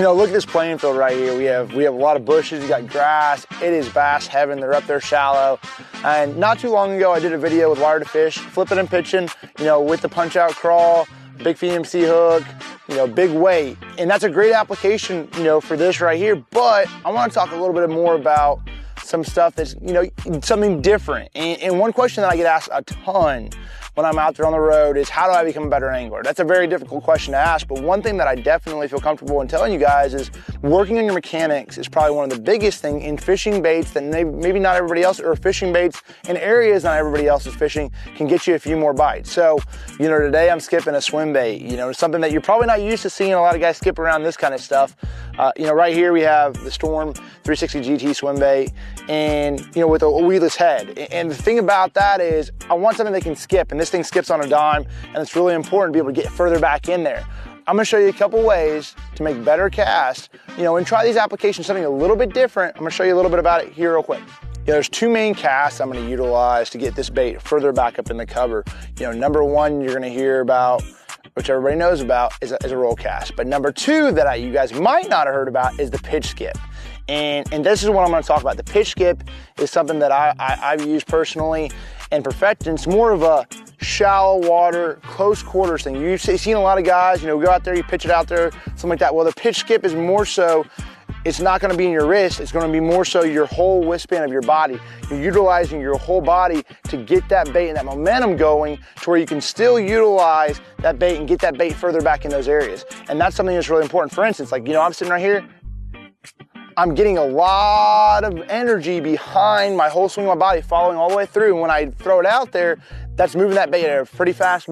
You know, look at this playing field right here. We have a lot of bushes, you got grass. It is bass heaven. They're up there shallow. And not too long ago, I did a video with wire to fish, flipping and pitching, you know, with the punch out crawl, big VMC hook, you know, big weight. And that's a great application, you know, for this right here. But I want to talk a little bit more about some stuff that's, you know, something different. And one question that I get asked a ton when I'm out there on the road is, how do I become a better angler? That's a very difficult question to ask, but one thing that I definitely feel comfortable in telling you guys is working on your mechanics is probably one of the biggest things in fishing baits that maybe not everybody else, or fishing baits in areas not everybody else is fishing, can get you a few more bites. So, you know, today I'm skipping a swim bait, you know, something that you're probably not used to seeing a lot of guys skip around this kind of stuff. You know, right here we have the Storm 360 GT swim bait, and, you know, with a weedless head. And the thing about that is I want something that can skip, and this thing skips on a dime, and it's really important to be able to get further back in there. I'm gonna show you a couple ways to make better casts, you know, and try these applications, something a little bit different. I'm gonna show you a little bit about it here real quick. Yeah, there's two main casts I'm gonna utilize to get this bait further back up in the cover. You know, number one you're gonna hear about, which everybody knows about, is a roll cast. But number two that you guys might not have heard about is the pitch skip. And this is what I'm gonna talk about. The pitch skip is something that I've used personally and perfected. It's more of a shallow water, close quarters thing. You've seen a lot of guys, you know, go out there, you pitch it out there, something like that. Well, the pitch skip is more so, it's not gonna be in your wrist, it's gonna be more so your whole wind span of your body. You're utilizing your whole body to get that bait and that momentum going to where you can still utilize that bait and get that bait further back in those areas. And that's something that's really important. For instance, like, you know, I'm sitting right here, I'm getting a lot of energy behind my whole swing of my body, following all the way through. And when I throw it out there, that's moving that bait at a pretty fast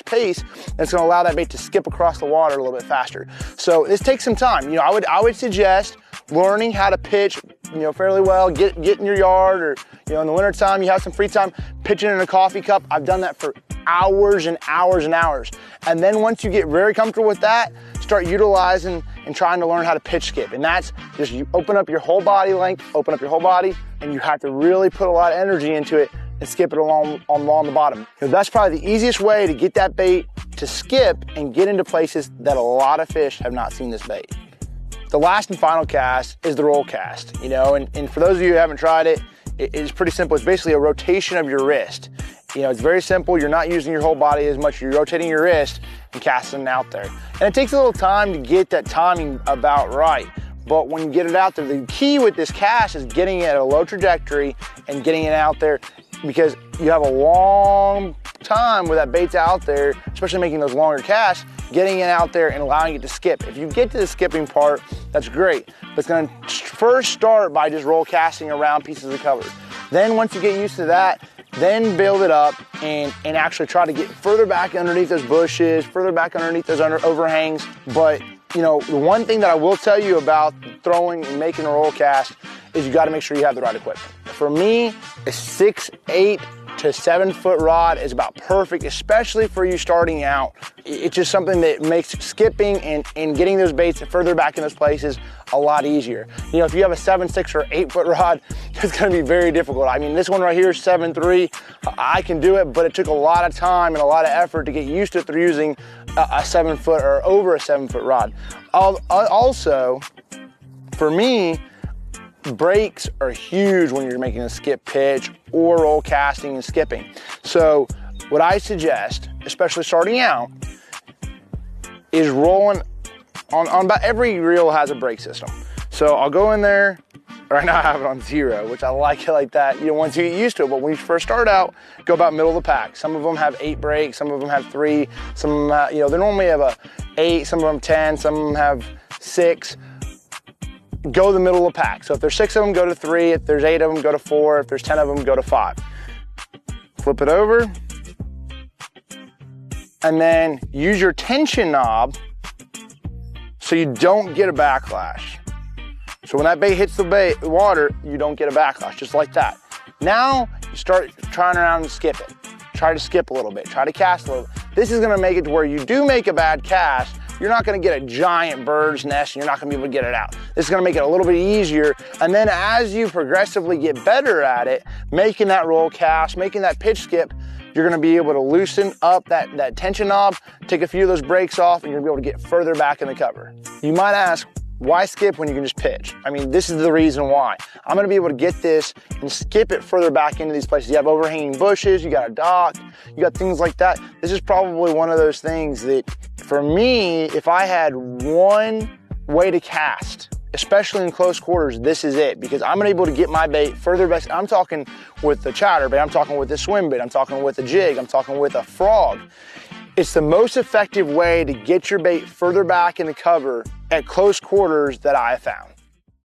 pace. That's gonna allow that bait to skip across the water a little bit faster. So this takes some time. You know, I would suggest learning how to pitch, you know, fairly well, get in your yard, or, you know, in the winter time, you have some free time, pitching in a coffee cup. I've done that for hours and hours and hours. And then once you get very comfortable with that, start utilizing and trying to learn how to pitch skip. And that's just, you open up your whole body length, open up your whole body, and you have to really put a lot of energy into it and skip it along the bottom. So that's probably the easiest way to get that bait to skip and get into places that a lot of fish have not seen this bait. The last and final cast is the roll cast, you know, and for those of you who haven't tried it, it's pretty simple. It's basically a rotation of your wrist. You know, it's very simple. You're not using your whole body as much. You're rotating your wrist and casting it out there. And it takes a little time to get that timing about right. But when you get it out there, the key with this cast is getting it at a low trajectory and getting it out there, because you have a long time where that bait's out there, especially making those longer casts, getting it out there and allowing it to skip. If you get to the skipping part, that's great. But it's gonna first start by just roll casting around pieces of cover. Then once you get used to that, then build it up and actually try to get further back underneath those bushes, further back underneath those overhangs. But, you know, the one thing that I will tell you about throwing and making a roll cast is you gotta make sure you have the right equipment. For me, a 6, 8 to 7 foot rod is about perfect, especially for you starting out. It's just something that makes skipping and getting those baits further back in those places a lot easier. You know, if you have a 7, 6 or 8 foot rod, it's gonna be very difficult. I mean, this one right here is 7.3. I can do it, but it took a lot of time and a lot of effort to get used to it through using a 7 foot or over a 7 foot rod. Also, for me, breaks are huge when you're making a skip pitch or roll casting and skipping. So what I suggest, especially starting out, is rolling on about every reel has a brake system. So I'll go in there, right now I have it on 0, which I like it like that, you know, once you get used to it. But when you first start out, go about middle of the pack. Some of them have 8 brakes, some of them have 3, some of them have, you know, they normally have a 8, some of them 10, some of them have 6. Go the middle of the pack. So if there's 6 of them, go to 3. If there's 8 of them, go to 4. If there's 10 of them, go to 5. Flip it over. And then use your tension knob so you don't get a backlash. So when that bait hits the water, you don't get a backlash, just like that. Now you start trying around and skip it. Try to skip a little bit, try to cast a little bit. This is gonna make it to where you do make a bad cast, you're not gonna get a giant bird's nest and you're not gonna be able to get it out. This is gonna make it a little bit easier. And then as you progressively get better at it, making that roll cast, making that pitch skip, you're gonna be able to loosen up that tension knob, take a few of those brakes off, and you're gonna be able to get further back in the cover. You might ask, why skip when you can just pitch? I mean, this is the reason why. I'm gonna be able to get this and skip it further back into these places. You have overhanging bushes, you got a dock, you got things like that. This is probably one of those things that, for me, if I had one way to cast, especially in close quarters, this is it, because I'm able to get my bait further back. I'm talking with the chatterbait, I'm talking with the swim bait, I'm talking with a jig, I'm talking with a frog. It's the most effective way to get your bait further back in the cover at close quarters that I have found.